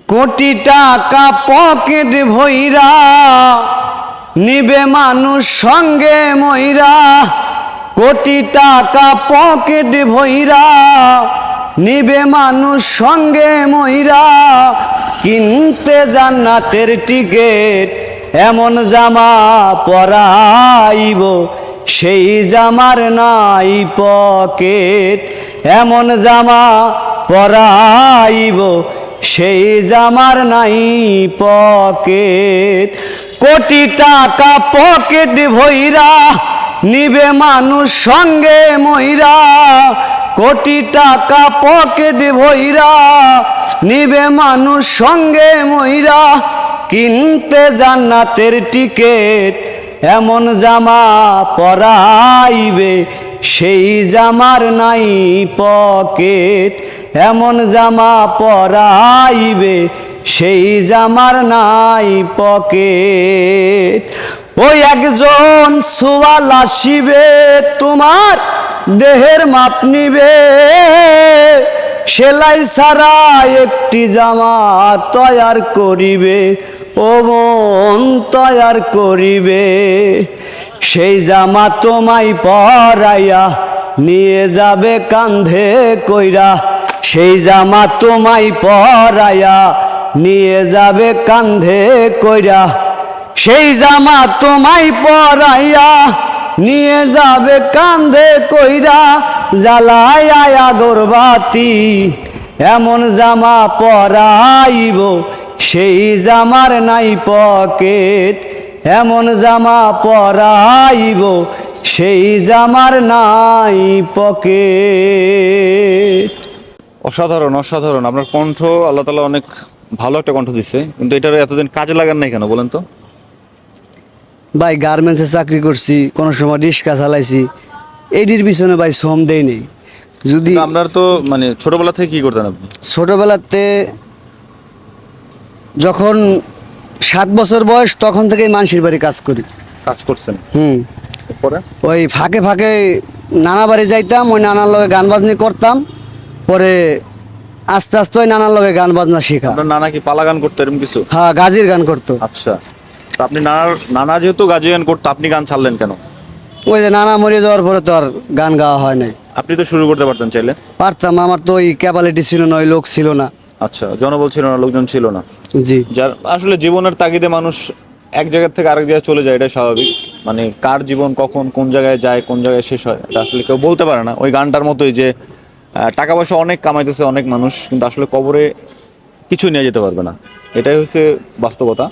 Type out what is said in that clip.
কোটি টাকা পকেট ভইরা নিবে মানুষ সঙ্গে মইরা, কোটি টাকা পকেট ভইরা নিবে মানুষ সঙ্গে মইরা, কিনতে জান্নাতের টিকেট এমন জামা পরাইব সেই জামার নাই পকেট, এমন জামা পরাইব সেই জামার নাই পকেট। কোটি টাকা পকেট ভইরা নিবে মানুষ সঙ্গে মইরা, কোটি টাকা পকেট ভইরা নিবে মানুষ সঙ্গে মইরা, কিনতে জান্নাতের টিকেট এমন জামা পরাইবে সেই জামার নাই পকেট, এমন জামা পরাইবে সেই জামার নাই পকেট। ওই একজন সুয়াল আসিবে তোমার দেহের মাপ নিবে, সেলাই ছাড়া একটি জামা তৈয়ার করিবে, ও মন তৈয়ার করিবে। সেই জামা তোমায় পরাইয়া নিয়ে যাবে কান্ধে কইরা, সেই জামা তোমায় পরাইয়া নিয়ে যাবে কান্ধে কইরা, সেই জামা তোমায় পরাইয়া নিয়ে যাবে কান্ধে কইরা, জ্বালায় আগরবাতি এমন জামা পরাইব সেই জামার নাই পকেট, এমন জামা পরাইব সেই জামার নাই পকেট। অসাধারণ অসাধারণ, আপনার কণ্ঠ আল্লাহ তাআলা অনেক ভালো একটা কণ্ঠ দিচ্ছে, কিন্তু এটার এতদিন কাজে লাগান নাই কেন বলেন তো? ভাই গার্মেন্টসে চাকরি করছি, কোনো সময় রিক্সা চালাইছি, এটির পিছনে ভাই শ্রম দেই নেই। যদি আপনার তো মানে ছোটবেলা থেকে কি করতেন আপনি? ছোটবেলাতে যখন 7 বছর বয়স তখন থেকেই মানুষের বাড়ি কাজ করি। কাজ করছেন? পরে ওই ফাঁকে ফাঁকে নানা বাড়ি যাইতাম, ওই নানার লগে গান বাজনি করতাম, পরে আস্তে আস্তে ওই নানার লগে গান বাজনা শেখা। আপনার নানা কি পালা গান করতো এরকম কিছু? হ্যাঁ, গাজির গান করতো। আচ্ছা, তো আপনি নানা যেহেতু গাজি গান করতো, আপনি গান ছাড়লেন কেন? ওই যে নানা মরে যাওয়ার পরে তো আর গান গাওয়া হয় নাই। আপনি তো শুরু করতে পারতেন চাইলে। পারতাম, আমার তো ওই ক্যাপাবিলিটি ছিল না, ওই লোক ছিল না। আচ্ছা, জনবল ছিল না, লোকজন ছিল না। জি, যার আসলে জীবনের তাগিদে মানুষ এক জায়গা থেকে আরেক জায়গায় চলে যায়, এটা স্বাভাবিক। মানে কার জীবন কখন কোন জায়গায় যায়, কোন জায়গায় শেষ হয়, এটা আসলে কেউ বলতে পারে না। ওই গানটার মতোই যে টাকা পয়সা অনেক কামাইতেছে অনেক মানুষ, কিন্তু আসলে কবরে কিছুই নিয়ে যেতে পারবে না, এটাই হচ্ছে বাস্তবতা।